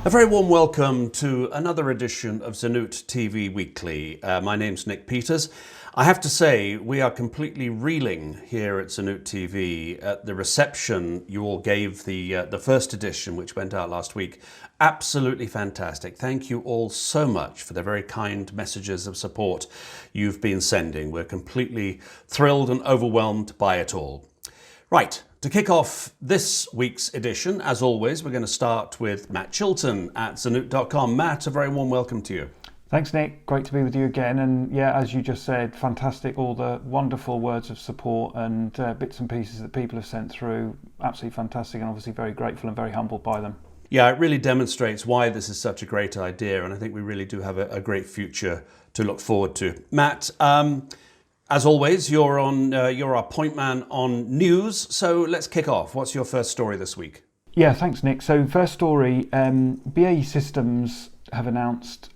A very warm welcome to another edition of ZTV Weekly. My name's Nick Peters. I have to say, we are completely reeling here at ZTV at the reception you all gave the first edition, which went out last week. Absolutely fantastic. Thank you all so much for the very kind messages of support you've been sending. We're completely thrilled and overwhelmed by it all. Right. To kick off this week's edition, as always, we're going to start with Matt Chilton at Zanute.com. Matt, a very warm welcome to you. Thanks, Nick. Great to be with you again. And yeah, as you just said, fantastic. All the wonderful words of support and bits and pieces that people have sent through. Absolutely fantastic, and obviously very grateful and very humbled by them. Yeah, it really demonstrates why this is such a great idea. And I think we really do have a great future to look forward to. Matt, as always, you're our point man on news, so let's kick off. What's your first story this week? Yeah, thanks, Nick. So first story, BAE Systems have announced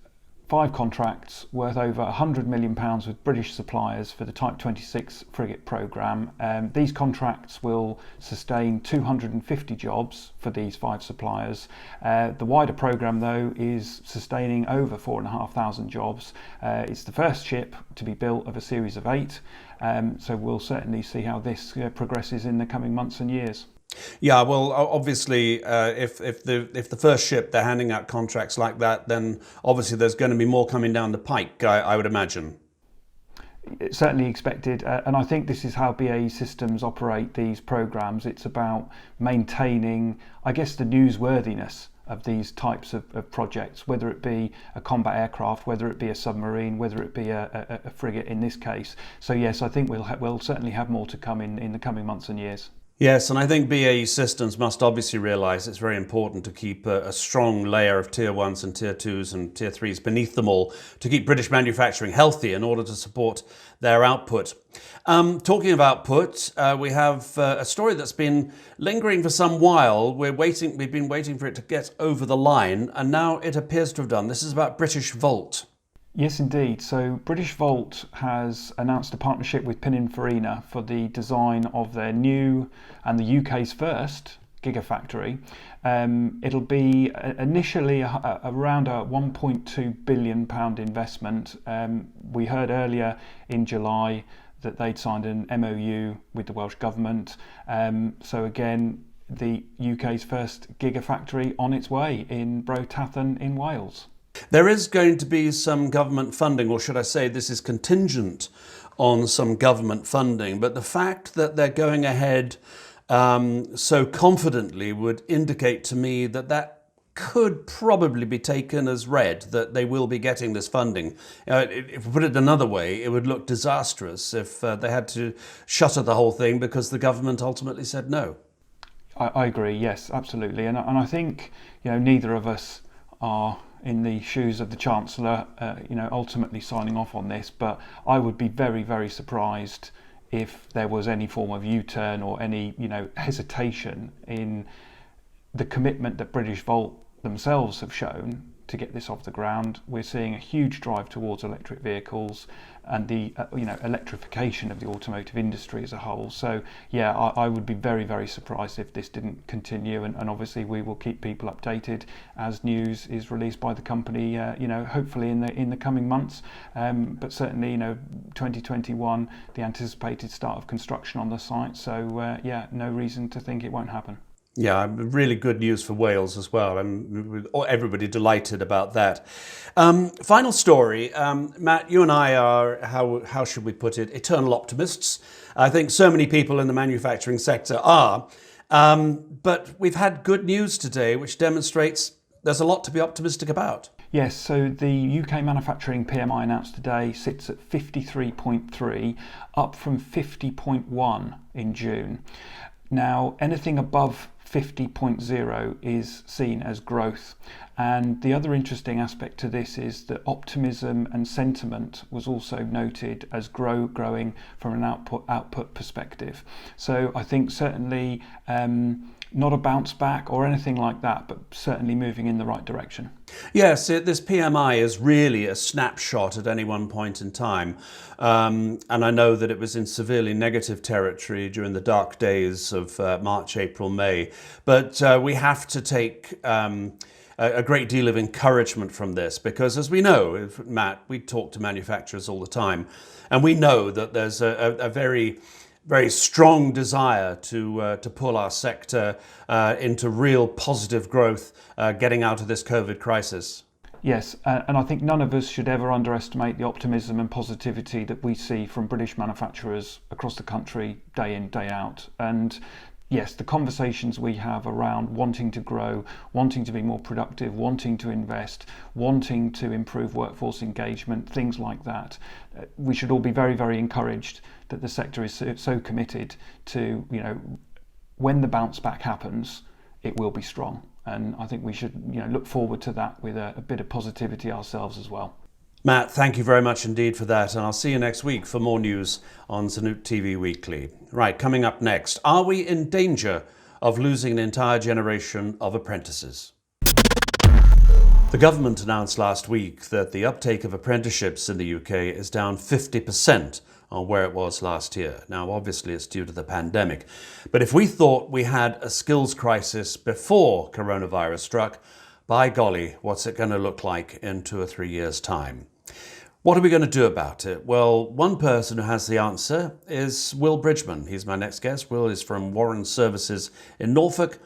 5 contracts worth over £100 million with British suppliers for the Type 26 frigate programme. These contracts will sustain 250 jobs for these 5 suppliers. The wider programme, though, is sustaining over 4,500 jobs. It's the first ship to be built of a series of 8, so we'll certainly see how this progresses in the coming months and years. Yeah, well, obviously, if the first ship they're handing out contracts like that, then obviously there's going to be more coming down the pike, I would imagine. It's certainly expected, and I think this is how BAE Systems operate these programs. It's about maintaining, I guess, the newsworthiness of these types of projects, whether it be a combat aircraft, whether it be a submarine, whether it be a frigate in this case. So yes, I think we'll certainly have more to come in the coming months and years. Yes, and I think BAE Systems must obviously realise it's very important to keep a strong layer of Tier 1s and Tier 2s and Tier 3s beneath them all to keep British manufacturing healthy in order to support their output. Talking of output, we have a story that's been lingering for some while. We've been waiting for it to get over the line, and now it appears to have done. This is about British Volt. Yes, indeed. So British Volt has announced a partnership with Pininfarina for the design of their new and the UK's first gigafactory. It'll be initially around a £1.2 billion investment. We heard earlier in July that they'd signed an MOU with the Welsh Government. So again, the UK's first gigafactory on its way in Bro Tathan in Wales. There is going to be some government funding, or should I say this is contingent on some government funding, but the fact that they're going ahead so confidently would indicate to me that could probably be taken as read, that they will be getting this funding. If we put it another way, it would look disastrous if they had to shutter the whole thing because the government ultimately said no. I agree, yes, absolutely. And I think neither of us are in the shoes of the Chancellor, ultimately signing off on this, but I would be very, very surprised if there was any form of U-turn or any, hesitation in the commitment that British Volt themselves have shown to get this off the ground. We're seeing a huge drive towards electric vehicles and the electrification of the automotive industry as a whole. So yeah, I would be very, very surprised if this didn't continue, and obviously we will keep people updated as news is released by the company, hopefully in the coming months, but certainly 2021, the anticipated start of construction on the site. So no reason to think it won't happen. Yeah, really good news for Wales as well, and everybody delighted about that. Final story, Matt, you and I are, how should we put it, eternal optimists. I think so many people in the manufacturing sector are, but we've had good news today, which demonstrates there's a lot to be optimistic about. Yes, so the UK manufacturing PMI announced today sits at 53.3, up from 50.1 in June. Now, anything above 50.0 is seen as growth. And the other interesting aspect to this is that optimism and sentiment was also noted as growing from an output perspective. So I think certainly not a bounce back or anything like that, but certainly moving in the right direction. Yes, this PMI is really a snapshot at any one point in time. And I know that it was in severely negative territory during the dark days of March, April, May. But we have to take a great deal of encouragement from this, because as we know, Matt, we talk to manufacturers all the time, and we know that there's a very, very strong desire to pull our sector into real positive growth, getting out of this COVID crisis. Yes, and I think none of us should ever underestimate the optimism and positivity that we see from British manufacturers across the country day in, day out. And yes, the conversations we have around wanting to grow, wanting to be more productive, wanting to invest, wanting to improve workforce engagement, things like that. We should all be very, very encouraged that the sector is so committed to, when the bounce back happens, it will be strong. And I think we should look forward to that with a bit of positivity ourselves as well. Matt, thank you very much indeed for that, and I'll see you next week for more news on ZTV Weekly. Right, coming up next, are we in danger of losing an entire generation of apprentices? The government announced last week that the uptake of apprenticeships in the UK is down 50% on where it was last year. Now, obviously, it's due to the pandemic. But if we thought we had a skills crisis before coronavirus struck, by golly, what's it going to look like in 2 or 3 years' time? What are we going to do about it? Well, one person who has the answer is Will Bridgman. He's my next guest. Will is from Warren Services in Norfolk.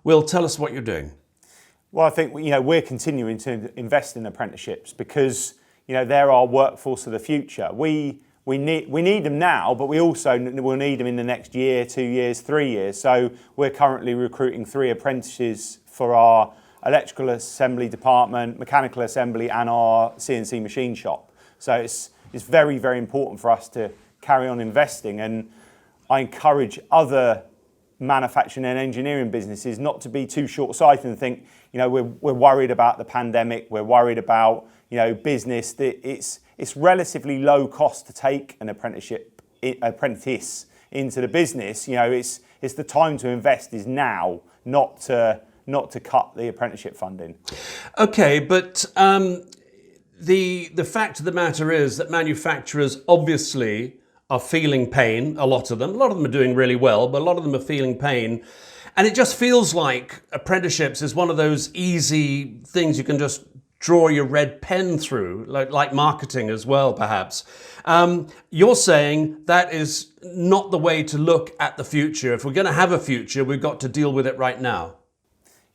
Will, tell us what you're doing. Well, I think we're continuing to invest in apprenticeships because they're our workforce of the future. We need them now, but we also will need them in the next year, 2 years, 3 years. So we're currently recruiting 3 apprentices for our electrical assembly department, mechanical assembly, and our CNC machine shop. So it's very, very important for us to carry on investing. And I encourage other manufacturing and engineering businesses not to be too short-sighted and think, we're worried about the pandemic, we're worried about, business. It's relatively low cost to take an apprentice into the business. It's the time to invest is now, not to cut the apprenticeship funding. Okay, but the fact of the matter is that manufacturers obviously are feeling pain, a lot of them. A lot of them are doing really well, but a lot of them are feeling pain. And it just feels like apprenticeships is one of those easy things you can just draw your red pen through, like marketing as well, perhaps. You're saying that is not the way to look at the future. If we're going to have a future, we've got to deal with it right now.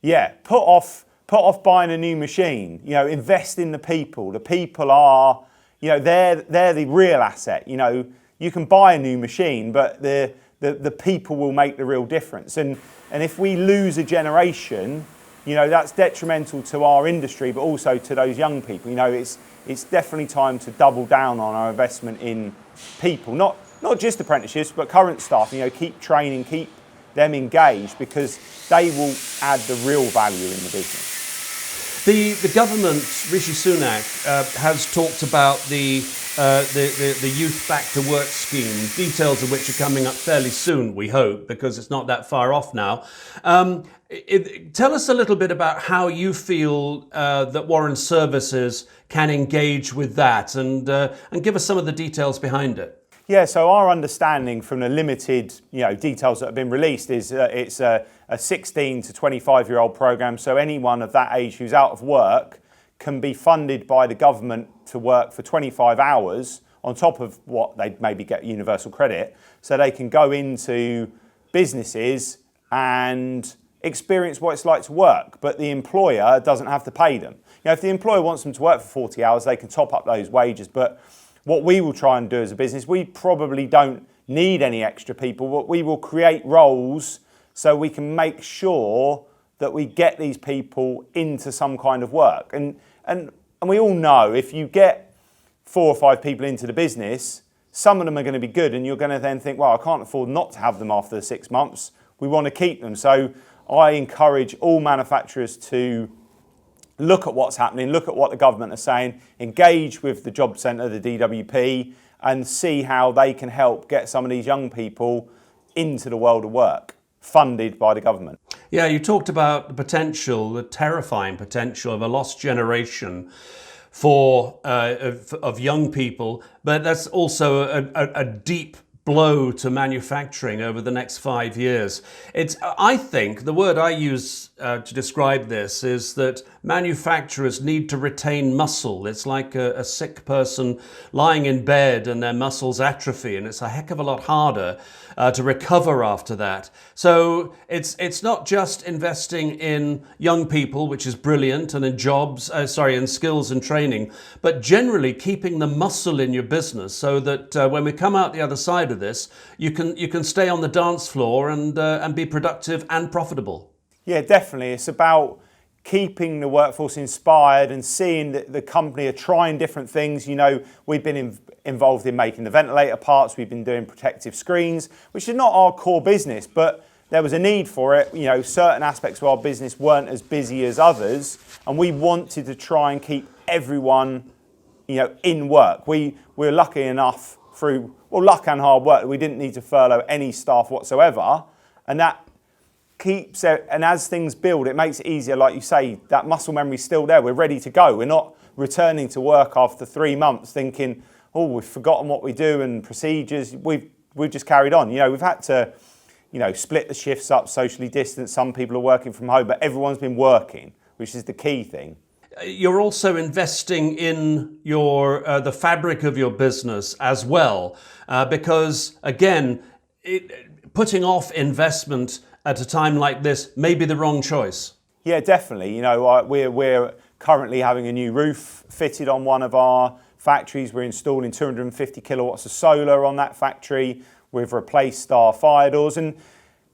Yeah, put off buying a new machine. Invest in the people. The people are, they're the real asset. You can buy a new machine, but the people will make the real difference. And if we lose a generation, that's detrimental to our industry, but also to those young people. It's definitely time to double down on our investment in people, not just apprenticeships, but current staff. Keep training, keep them engaged, because they will add the real value in the business. The government, Rishi Sunak, has talked about the Youth Back to Work scheme, details of which are coming up fairly soon, we hope, because it's not that far off now. Tell us a little bit about how you feel that Warren Services can engage with that, and give us some of the details behind it. Yeah, so our understanding from the limited details that have been released is it's a 16 to 25-year-old programme, so anyone of that age who's out of work can be funded by the government to work for 25 hours on top of what they'd maybe get universal credit, so they can go into businesses and experience what it's like to work, but the employer doesn't have to pay them. If the employer wants them to work for 40 hours, they can top up those wages, but what we will try and do as a business, we probably don't need any extra people, but we will create roles so we can make sure that we get these people into some kind of work. And we all know if you get 4 or 5 people into the business, some of them are going to be good, and you're going to then think, well, I can't afford not to have them after the 6 months. We want to keep them. So I encourage all manufacturers to look at what's happening, look at what the government are saying, engage with the job centre, the DWP, and see how they can help get some of these young people into the world of work, funded by the government. Yeah, you talked about the potential, the terrifying potential of a lost generation of young people, but that's also a deep blow to manufacturing over the next 5 years. I think the word I use to describe this is that manufacturers need to retain muscle. It's like a sick person lying in bed and their muscles atrophy, and it's a heck of a lot harder to recover after that. So it's not just investing in young people, which is brilliant, and in jobs, in skills and training, but generally keeping the muscle in your business so that when we come out the other side of this, you can stay on the dance floor and be productive and profitable. Yeah, definitely. It's about keeping the workforce inspired and seeing that the company are trying different things. You know, we've been involved in making the ventilator parts, we've been doing protective screens, which is not our core business, but there was a need for it. You know, certain aspects of our business weren't as busy as others, and we wanted to try and keep everyone, you know, in work. We were lucky enough through, well, luck and hard work, we didn't need to furlough any staff whatsoever, and that keeps it, and as things build, it makes it easier. Like you say, that muscle memory's still there. We're ready to go. We're not returning to work after 3 months thinking, oh, we've forgotten what we do and procedures. We've just carried on. You know, we've had to, you know, split the shifts up, socially distance. Some people are working from home, but everyone's been working, which is the key thing. You're also investing in your the fabric of your business as well, because again, putting off investment at a time like this may be the wrong choice. Yeah, definitely. You know, we're currently having a new roof fitted on one of our factories. We're installing 250 kilowatts of solar on that factory. We've replaced our fire doors, and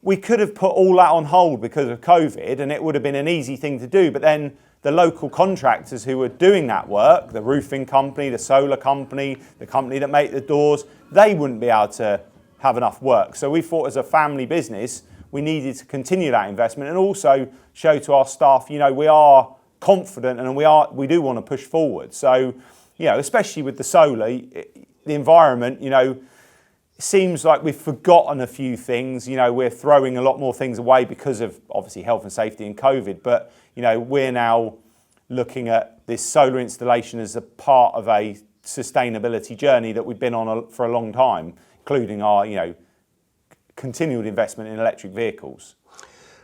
we could have put all that on hold because of COVID, and it would have been an easy thing to do. But then the local contractors who were doing that work, the roofing company, the solar company, the company that make the doors, they wouldn't be able to have enough work. So we thought, as a family business, we needed to continue that investment and also show to our staff, you know, we are confident and we do want to push forward. So, you know, especially with the solar, the environment, you know, it seems like we've forgotten a few things. You know, we're throwing a lot more things away because of obviously health and safety and COVID. But, you know, we're now looking at this solar installation as a part of a sustainability journey that we've been on for a long time, including our, you know, continued investment in electric vehicles.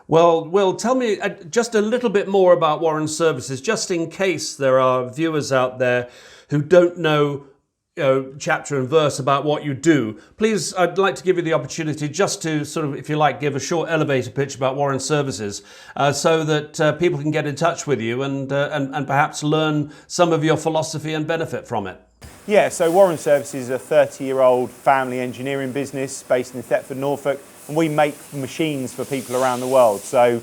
Well, Will, tell me just a little bit more about Warren Services, just in case there are viewers out there who don't know, you know, chapter and verse about what you do. Please, I'd like to give you the opportunity just to sort of, if you like, give a short elevator pitch about Warren Services so that people can get in touch with you and perhaps learn some of your philosophy and benefit from it. Yeah, so Warren Services is a 30-year-old family engineering business based in Thetford, Norfolk, and we make machines for people around the world. So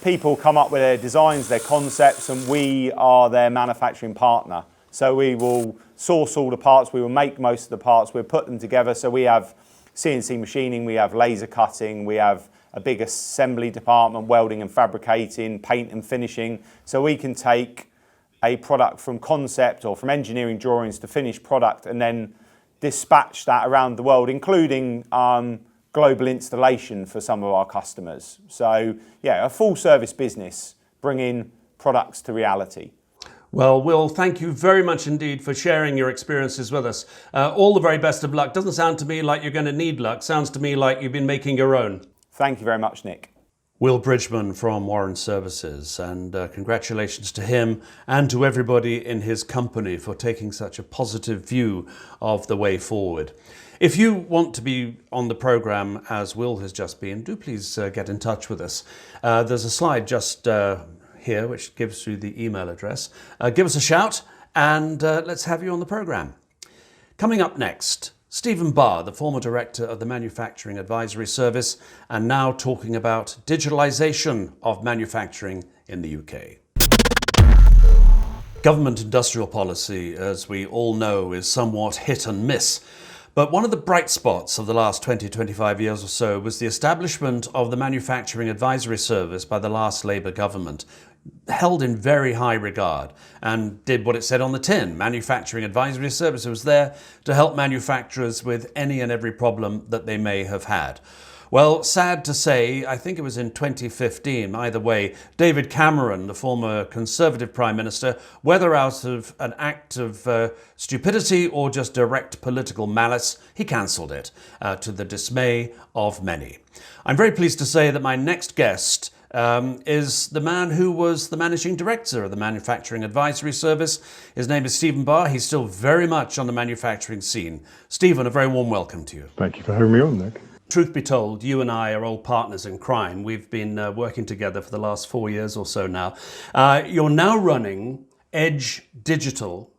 people come up with their designs, their concepts, and we are their manufacturing partner. So we will source all the parts, we will make most of the parts, we'll put them together. So we have CNC machining, we have laser cutting, we have a big assembly department, welding and fabricating, paint and finishing. So we can take a product from concept or from engineering drawings to finished product and then dispatch that around the world, including global installation for some of our customers. So yeah, a full service business bringing products to reality. Well, Will, thank you very much indeed for sharing your experiences with us. All the very best of luck. Doesn't sound to me like you're going to need luck. Sounds to me like you've been making your own. Thank you very much, Nick. Will Bridgman from Warren Services, and congratulations to him and to everybody in his company for taking such a positive view of the way forward. If you want to be on the programme as Will has just been, do please get in touch with us. There's a slide just here which gives you the email address. Give us a shout and let's have you on the programme. Coming up next, Stephen Barr, the former director of the Manufacturing Advisory Service, and now talking about digitalisation of manufacturing in the UK. Government industrial policy, as we all know, is somewhat hit and miss. But one of the bright spots of the last 20-25 years or so was the establishment of the Manufacturing Advisory Service by the last Labour government, held in very high regard and did what it said on the tin. Manufacturing Advisory Service was there to help manufacturers with any and every problem that they may have had. Well, sad to say, I think it was in 2015, either way, David Cameron, the former Conservative Prime Minister, whether out of an act of stupidity or just direct political malice, he cancelled it, to the dismay of many. I'm very pleased to say that my next guest is the man who was the managing director of the Manufacturing Advisory Service. His name is Stephen Barr. He's still very much on the manufacturing scene. Stephen, a very warm welcome to you. Thank you for having me on, Nick. Truth be told, you and I are old partners in crime. We've been working together for the last 4 years or so now. You're now running Edge Digital,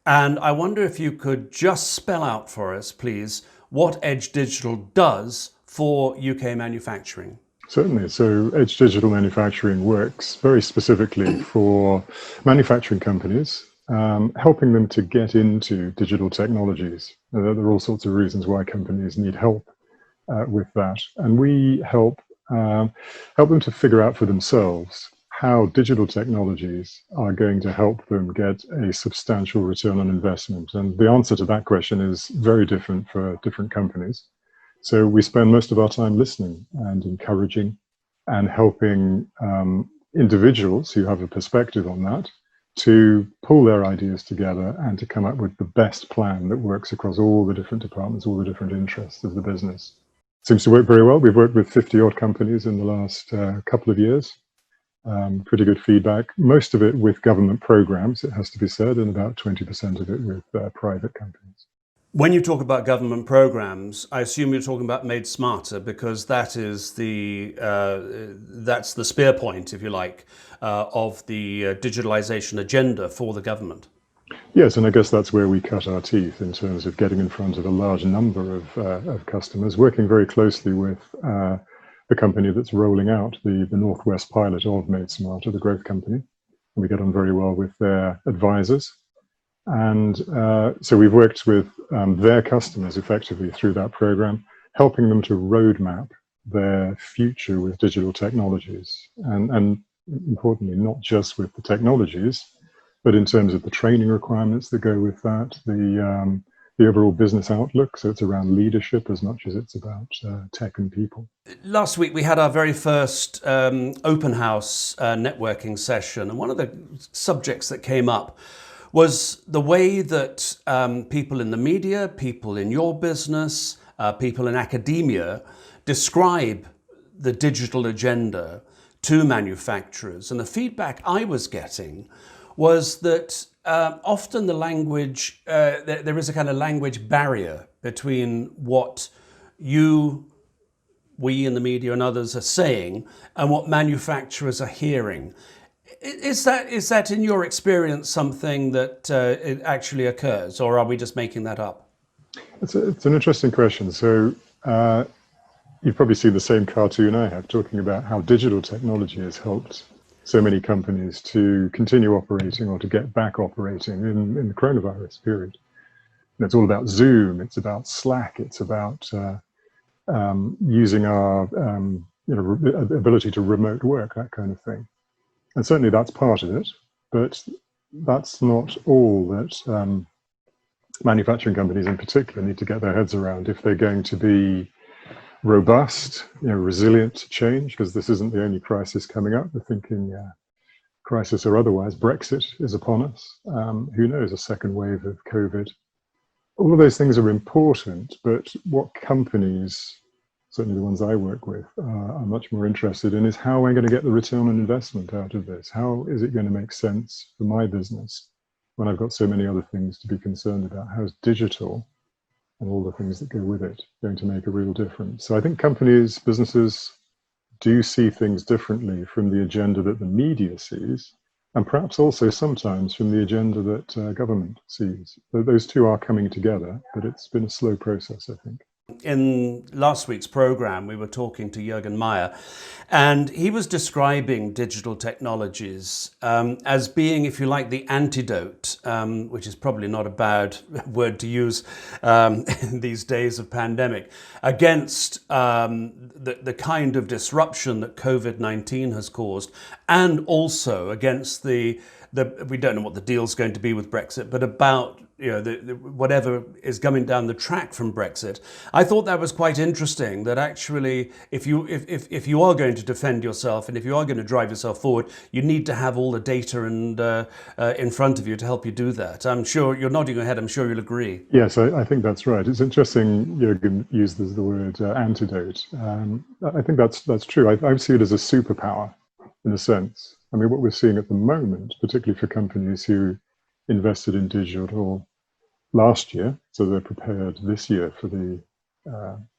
and I wonder if you could just spell out for us, please, what Edge Digital does for UK manufacturing. Certainly. So Edge Digital Manufacturing works very specifically for manufacturing companies, helping them to get into digital technologies. There are all sorts of reasons why companies need help with that. And we help them to figure out for themselves how digital technologies are going to help them get a substantial return on investment. And the answer to that question is very different for different companies. So we spend most of our time listening and encouraging and helping individuals who have a perspective on that to pull their ideas together and to come up with the best plan that works across all the different departments, all the different interests of the business. Seems to work very well. We've worked with 50 odd companies in the last couple of years. Pretty good feedback, most of it with government programs, it has to be said, and about 20% of it with private companies. When you talk about government programs, I assume you're talking about Made Smarter, because that is that's the spear point, if you like, of the digitalization agenda for the government. Yes, and I guess that's where we cut our teeth in terms of getting in front of a large number of customers, working very closely with the company that's rolling out the Northwest pilot of Made Smarter, the growth company. And we get on very well with their advisors. And so we've worked with their customers effectively through that program, helping them to roadmap their future with digital technologies. And importantly, not just with the technologies, but in terms of the training requirements that go with that, the overall business outlook. So it's around leadership as much as it's about tech and people. Last week we had our very first open house networking session, and one of the subjects that came up was the way that people in the media, people in your business, people in academia describe the digital agenda to manufacturers. And the feedback I was getting was that often the language, there is a kind of language barrier between what we in the media and others are saying and what manufacturers are hearing. Is that in your experience something that it actually occurs, or are we just making that up? It's an interesting question. So you've probably seen the same cartoon I have talking about how digital technology has helped so many companies to continue operating or to get back operating in the coronavirus period. And it's all about Zoom, it's about Slack, it's about using our ability to remote work, that kind of thing. And certainly that's part of it, but that's not all that manufacturing companies in particular need to get their heads around if they're going to be robust, resilient to change, because this isn't the only crisis coming up. We're thinking crisis or otherwise, Brexit is upon us. Who knows, a second wave of COVID. All of those things are important, but what companies, certainly the ones I work with, are much more interested in is how am I going to get the return on investment out of this? How is it going to make sense for my business when I've got so many other things to be concerned about? How's digital and all the things that go with it going to make a real difference? So I think companies, businesses do see things differently from the agenda that the media sees, and perhaps also sometimes from the agenda that government sees. Those two are coming together, but it's been a slow process, I think. In last week's program, we were talking to Jürgen Meyer, and he was describing digital technologies as being, if you like, the antidote, which is probably not a bad word to use in these days of pandemic, against the kind of disruption that COVID-19 has caused, and also against the we don't know what the deal's going to be with Brexit, but about whatever is coming down the track from Brexit. I thought that was quite interesting, that actually if you are going to defend yourself and if you are going to drive yourself forward, you need to have all the data and in front of you to help you do that. I'm sure you're nodding your head. I'm sure you'll agree. Yes, I think that's right. It's interesting Jürgen used the word antidote. I think that's true. I see it as a superpower in a sense. I mean, what we're seeing at the moment, particularly for companies who invested in digital last year, so they're prepared this year for the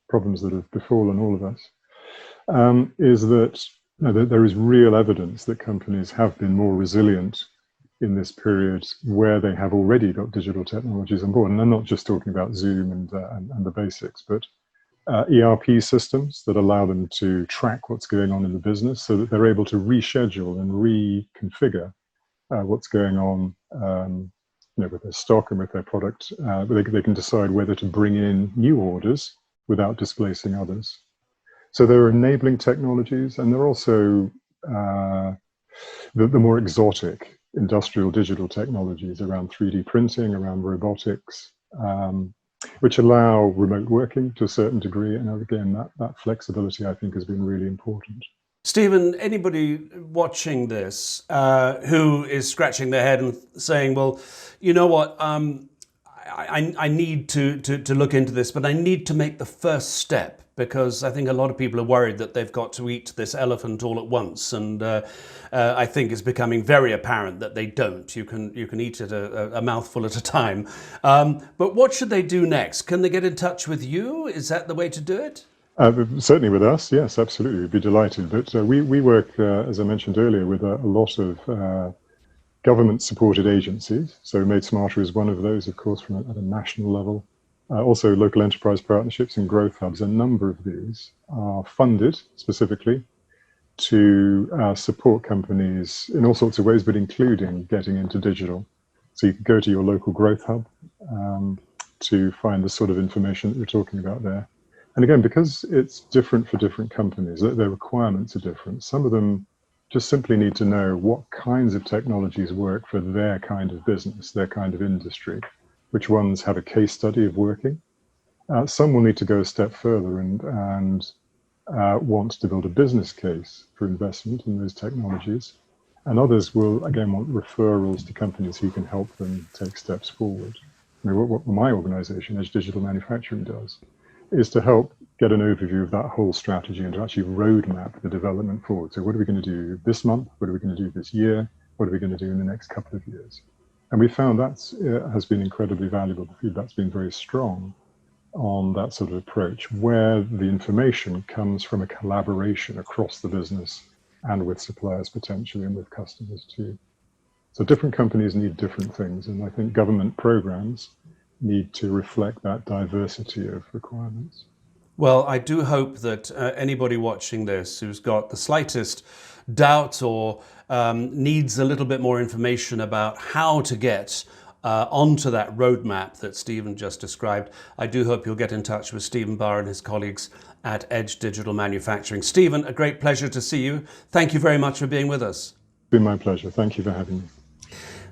problems that have befallen all of us, is that there is real evidence that companies have been more resilient in this period where they have already got digital technologies on board. And I'm not just talking about Zoom and the basics, but ERP systems that allow them to track what's going on in the business so that they're able to reschedule and reconfigure what's going on with their stock and with their product. They can decide whether to bring in new orders without displacing others. So there are enabling technologies, and there are also the more exotic industrial digital technologies around 3D printing, around robotics, which allow remote working to a certain degree. And again, that flexibility, I think, has been really important. Stephen, anybody watching this who is scratching their head and saying, well, you know what, I need to look into this, but I need to make the first step, because I think a lot of people are worried that they've got to eat this elephant all at once. And I think it's becoming very apparent that they don't. You can eat it a mouthful at a time. But what should they do next? Can they get in touch with you? Is that the way to do it? Certainly with us, yes, absolutely. We'd be delighted. But we work, as I mentioned earlier, with a lot of government-supported agencies. So Made Smarter is one of those, of course, at a national level. Also local enterprise partnerships and growth hubs. A number of these are funded specifically to support companies in all sorts of ways, but including getting into digital. So you can go to your local growth hub to find the sort of information that you're talking about there. And again, because it's different for different companies, their requirements are different. Some of them just simply need to know what kinds of technologies work for their kind of business, their kind of industry, which ones have a case study of working. Some will need to go a step further and want to build a business case for investment in those technologies. And others will, again, want referrals to companies who can help them take steps forward. I mean, what my organization, Edge Digital Manufacturing, does is to help get an overview of that whole strategy and to actually roadmap the development forward. So what are we going to do this month? What are we going to do this year? What are we going to do in the next couple of years? And we found that has been incredibly valuable. The feedback's been very strong on that sort of approach, where the information comes from a collaboration across the business and with suppliers potentially and with customers too. So different companies need different things. And I think government programs need to reflect that diversity of requirements. Well, I do hope that anybody watching this who's got the slightest doubt or needs a little bit more information about how to get onto that roadmap that Stephen just described, I do hope you'll get in touch with Stephen Barr and his colleagues at Edge Digital Manufacturing. Stephen, a great pleasure to see you. Thank you very much for being with us. It's been my pleasure. Thank you for having me.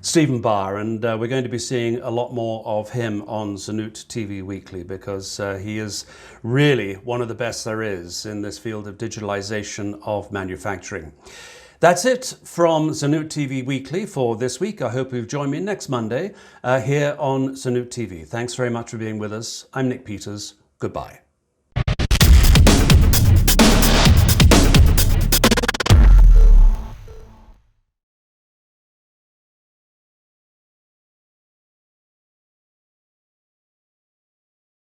Stephen Barr, and we're going to be seeing a lot more of him on ZTV Weekly, because he is really one of the best there is in this field of digitalization of manufacturing. That's it from ZTV Weekly for this week. I hope you'll join me next Monday here on ZTV. Thanks very much for being with us. I'm Nick Peters. Goodbye.